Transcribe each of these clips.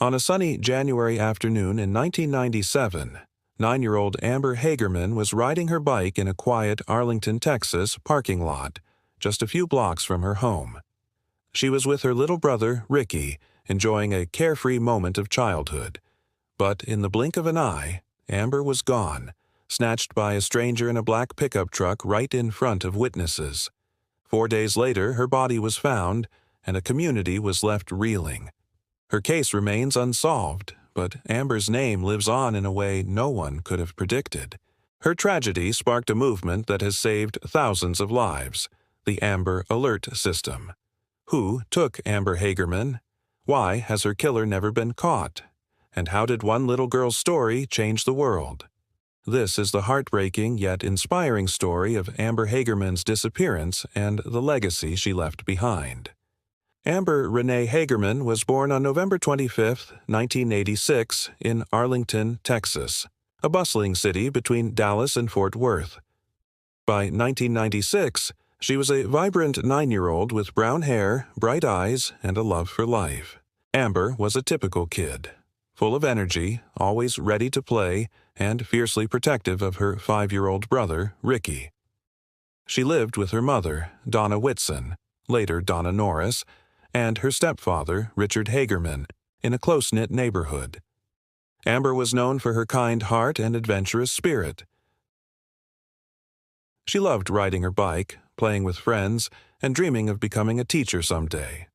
On a sunny January afternoon in 1997, 9-year-old Amber Hagerman was riding her bike in a quiet Arlington, Texas parking lot, just a few blocks from her home. She was with her little brother, Ricky, enjoying a carefree moment of childhood. But in the blink of an eye, Amber was gone, snatched by a stranger in a black pickup truck right in front of witnesses. 4 days later, her body was found, and a community was left reeling. Her case remains unsolved, but Amber's name lives on in a way no one could have predicted. Her tragedy sparked a movement that has saved thousands of lives, the Amber Alert system. Who took Amber Hagerman? Why has her killer never been caught? And how did one little girl's story change the world? This is the heartbreaking yet inspiring story of Amber Hagerman's disappearance and the legacy she left behind. Amber Renee Hagerman was born on November 25, 1986, in Arlington, Texas, a bustling city between Dallas and Fort Worth. By 1996, she was a vibrant 9-year-old with brown hair, bright eyes, and a love for life. Amber was a typical kid, full of energy, always ready to play, and fiercely protective of her 5-year-old brother, Ricky. She lived with her mother, Donna Whitson, later Donna Norris, and her stepfather, Richard Hagerman, in a close-knit neighborhood. Amber was known for her kind heart and adventurous spirit. She loved riding her bike, playing with friends, and dreaming of becoming a teacher someday.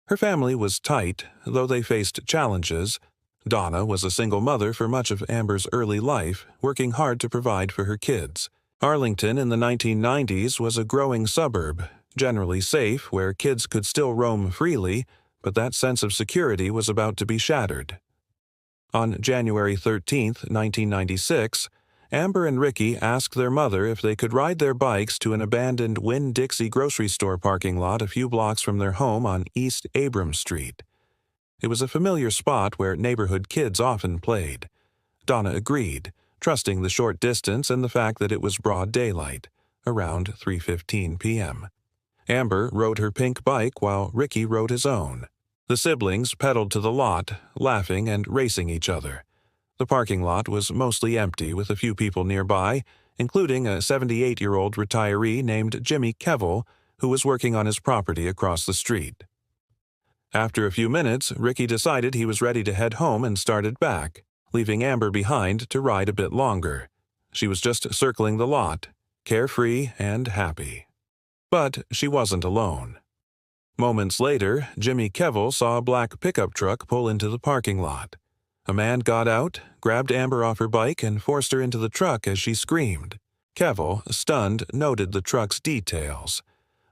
Her family was tight, though they faced challenges. Donna was a single mother for much of Amber's early life, working hard to provide for her kids. Arlington in the 1990s was a growing suburb, generally safe, where kids could still roam freely, but that sense of security was about to be shattered. On January 13, 1996, Amber and Ricky asked their mother if they could ride their bikes to an abandoned Winn-Dixie grocery store parking lot a few blocks from their home on East Abrams Street. It was a familiar spot where neighborhood kids often played. Donna agreed, trusting the short distance and the fact that it was broad daylight, around 3:15 p.m. Amber rode her pink bike while Ricky rode his own. The siblings pedaled to the lot, laughing and racing each other. The parking lot was mostly empty, with a few people nearby, including a 78-year-old retiree named Jimmy Kevill, who was working on his property across the street. After a few minutes, Ricky decided he was ready to head home and started back, leaving Amber behind to ride a bit longer. She was just circling the lot, carefree and happy. But she wasn't alone. Moments later, Jimmy Kevill saw a black pickup truck pull into the parking lot. A man got out, grabbed Amber off her bike, and forced her into the truck as she screamed. Kevill, stunned, noted the truck's details.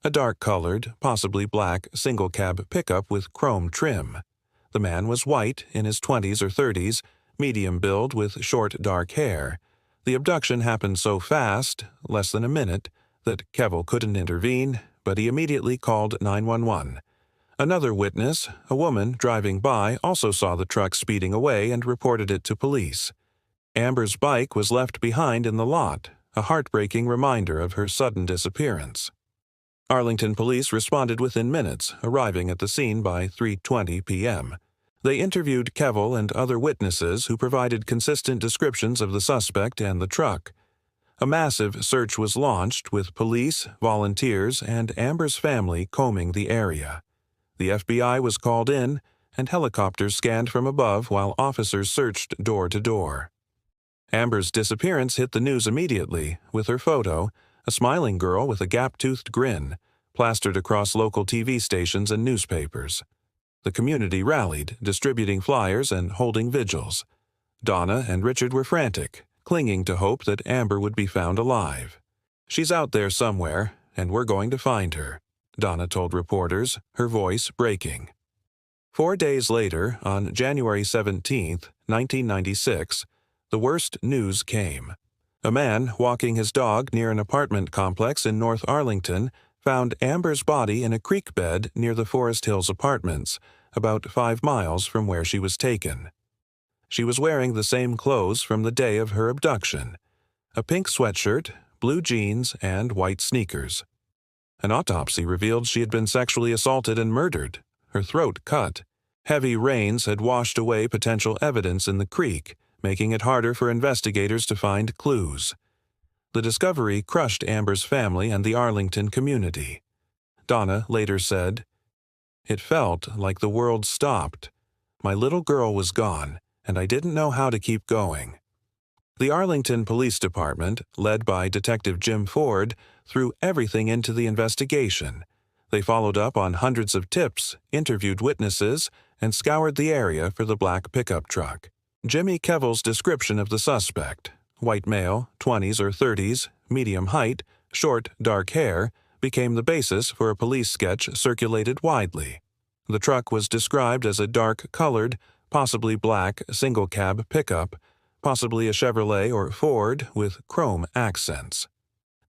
A dark-colored, possibly black, single-cab pickup with chrome trim. The man was white, in his 20s or 30s, medium build with short, dark hair. The abduction happened so fast, less than a minute, that Kevill couldn't intervene, but he immediately called 911. Another witness, a woman driving by, also saw the truck speeding away and reported it to police. Amber's bike was left behind in the lot, a heartbreaking reminder of her sudden disappearance. Arlington police responded within minutes, arriving at the scene by 3:20 p.m. They interviewed Kevill and other witnesses who provided consistent descriptions of the suspect and the truck. A massive search was launched with police, volunteers, and Amber's family combing the area. The FBI was called in, and helicopters scanned from above while officers searched door to door. Amber's disappearance hit the news immediately, with her photo, a smiling girl with a gap-toothed grin, plastered across local TV stations and newspapers. The community rallied, distributing flyers and holding vigils. Donna and Richard were frantic, clinging to hope that Amber would be found alive. "She's out there somewhere, and we're going to find her," Donna told reporters, her voice breaking. 4 days later, on January 17, 1996, the worst news came. A man walking his dog near an apartment complex in North Arlington found Amber's body in a creek bed near the Forest Hills Apartments, about 5 miles from where she was taken. She was wearing the same clothes from the day of her abduction: a pink sweatshirt, blue jeans, and white sneakers. An autopsy revealed she had been sexually assaulted and murdered, her throat cut, Heavy rains had washed away potential evidence in the creek, making it harder for investigators to find clues. The discovery crushed Amber's family and the Arlington community. Donna later said, "It felt like the world stopped. My little girl was gone, and I didn't know how to keep going." The Arlington Police Department, led by Detective Jim Ford, threw everything into the investigation. They followed up on hundreds of tips, interviewed witnesses, and scoured the area for the black pickup truck. Jimmy Kevil's description of the suspect, white male, 20s or 30s, medium height, short, dark hair, became the basis for a police sketch circulated widely. The truck was described as a dark-colored, possibly black, single-cab pickup, possibly a Chevrolet or Ford with chrome accents.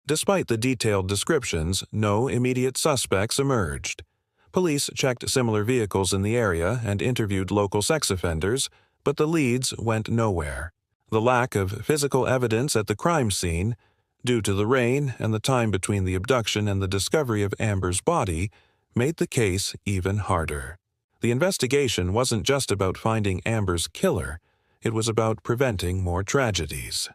Despite the detailed descriptions, no immediate suspects emerged. Police checked similar vehicles in the area and interviewed local sex offenders, but the leads went nowhere. The lack of physical evidence at the crime scene, due to the rain and the time between the abduction and the discovery of Amber's body, made the case even harder. The investigation wasn't just about finding Amber's killer, it was about preventing more tragedies.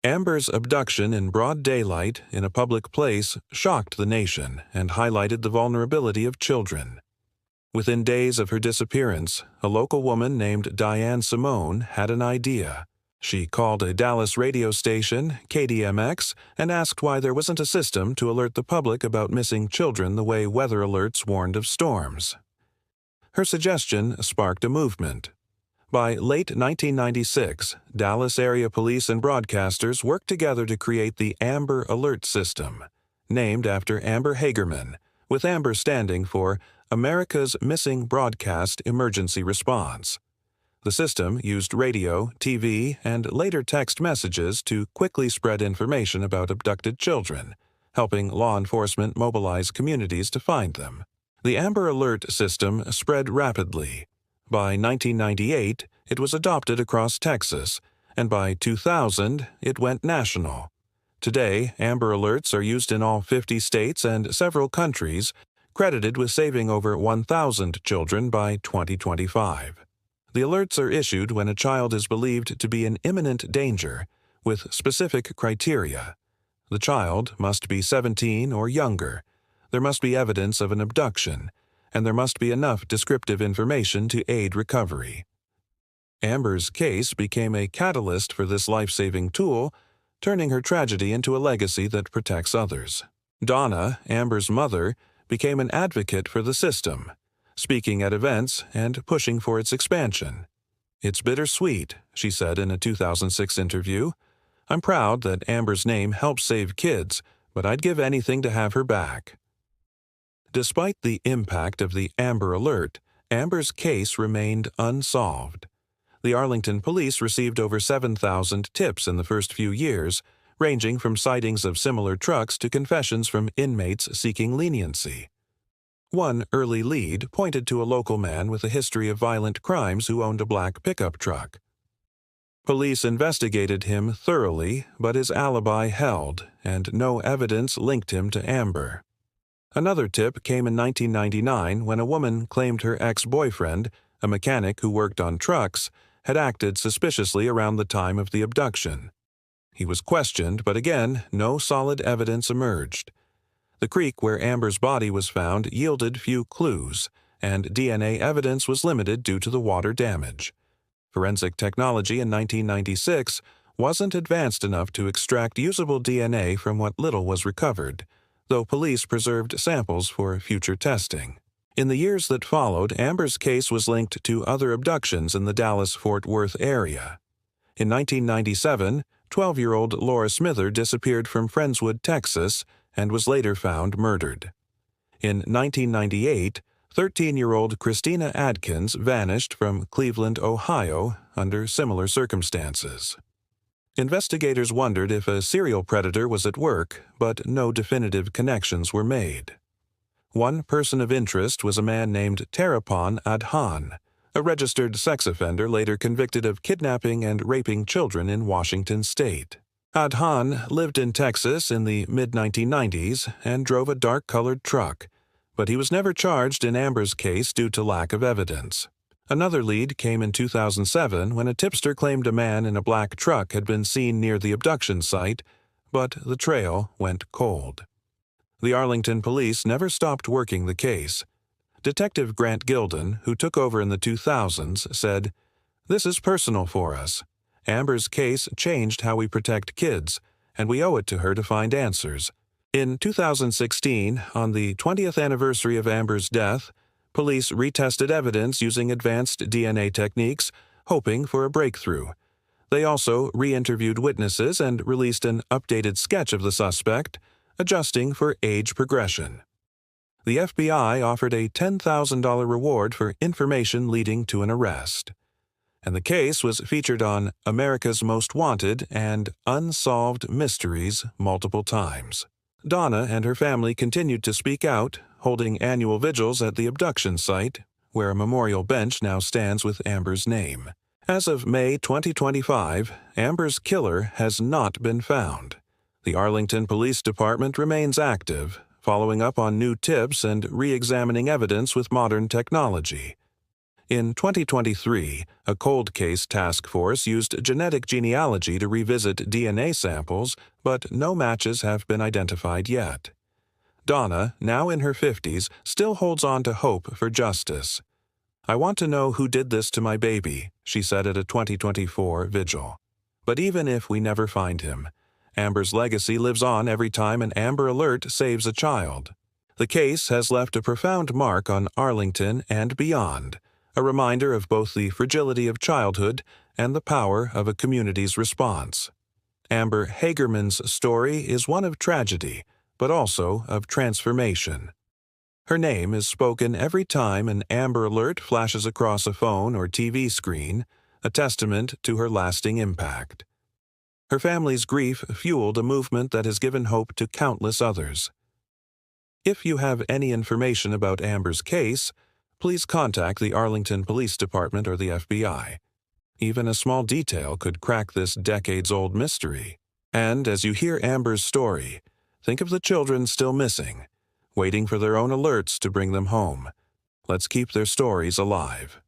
Amber's abduction in broad daylight in a public place shocked the nation and highlighted the vulnerability of children. Within days of her disappearance, a local woman named Diane Simone had an idea. She called a Dallas radio station, KDMX, and asked why there wasn't a system to alert the public about missing children the way weather alerts warned of storms. Her suggestion sparked a movement. By late 1996, Dallas area police and broadcasters worked together to create the Amber Alert System, named after Amber Hagerman, with Amber standing for America's Missing Broadcast Emergency Response. The system used radio, TV, and later text messages to quickly spread information about abducted children, helping law enforcement mobilize communities to find them. The Amber Alert system spread rapidly. By 1998, it was adopted across Texas, and by 2000, it went national. Today, Amber Alerts are used in all 50 states and several countries, credited with saving over 1,000 children by 2025. The alerts are issued when a child is believed to be in imminent danger, with specific criteria. The child must be 17 or younger, there must be evidence of an abduction, and there must be enough descriptive information to aid recovery. Amber's case became a catalyst for this life-saving tool, turning her tragedy into a legacy that protects others. Donna, Amber's mother, became an advocate for the system, speaking at events and pushing for its expansion. "It's bittersweet," she said in a 2006 interview. "I'm proud that Amber's name helped save kids, but I'd give anything to have her back." Despite the impact of the Amber Alert, Amber's case remained unsolved. The Arlington police received over 7,000 tips in the first few years, ranging from sightings of similar trucks to confessions from inmates seeking leniency. One early lead pointed to a local man with a history of violent crimes who owned a black pickup truck. Police investigated him thoroughly, but his alibi held, and no evidence linked him to Amber. Another tip came in 1999 when a woman claimed her ex-boyfriend, a mechanic who worked on trucks, had acted suspiciously around the time of the abduction. He was questioned, but again, no solid evidence emerged. The creek where Amber's body was found yielded few clues, and DNA evidence was limited due to the water damage. Forensic technology in 1996 wasn't advanced enough to extract usable DNA from what little was recovered, though police preserved samples for future testing. In the years that followed, Amber's case was linked to other abductions in the Dallas-Fort Worth area. In 1997, 12-year-old Laura Smither disappeared from Friendswood, Texas, and was later found murdered. In 1998, 13-year-old Christina Adkins vanished from Cleveland, Ohio, under similar circumstances. Investigators wondered if a serial predator was at work, but no definitive connections were made. One person of interest was a man named Terapon Adhan, a registered sex offender later convicted of kidnapping and raping children in Washington state. Adhan lived in Texas in the mid-1990s and drove a dark-colored truck, but he was never charged in Amber's case due to lack of evidence. Another lead came in 2007 when a tipster claimed a man in a black truck had been seen near the abduction site, but the trail went cold. The Arlington police never stopped working the case. Detective Grant Gilden, who took over in the 2000s, said, "This is personal for us. Amber's case changed how we protect kids, and we owe it to her to find answers." In 2016, on the 20th anniversary of Amber's death, police retested evidence using advanced DNA techniques, hoping for a breakthrough. They also re-interviewed witnesses and released an updated sketch of the suspect, adjusting for age progression. The FBI offered a $10,000 reward for information leading to an arrest. And the case was featured on America's Most Wanted and Unsolved Mysteries multiple times. Donna and her family continued to speak out, holding annual vigils at the abduction site, where a memorial bench now stands with Amber's name. As of May 2025, Amber's killer has not been found. The Arlington Police Department remains active, following up on new tips and re-examining evidence with modern technology. In 2023, a cold case task force used genetic genealogy to revisit DNA samples, but no matches have been identified yet. Donna, now in her 50s, still holds on to hope for justice. "I want to know who did this to my baby," she said at a 2024 vigil. But even if we never find him, Amber's legacy lives on every time an Amber Alert saves a child. The case has left a profound mark on Arlington and beyond, a reminder of both the fragility of childhood and the power of a community's response. Amber Hagerman's story is one of tragedy, but also of transformation. Her name is spoken every time an Amber Alert flashes across a phone or TV screen, a testament to her lasting impact. Her family's grief fueled a movement that has given hope to countless others. If you have any information about Amber's case, please contact the Arlington Police Department or the FBI. Even a small detail could crack this decades-old mystery. And as you hear Amber's story, think of the children still missing, waiting for their own alerts to bring them home. Let's keep their stories alive.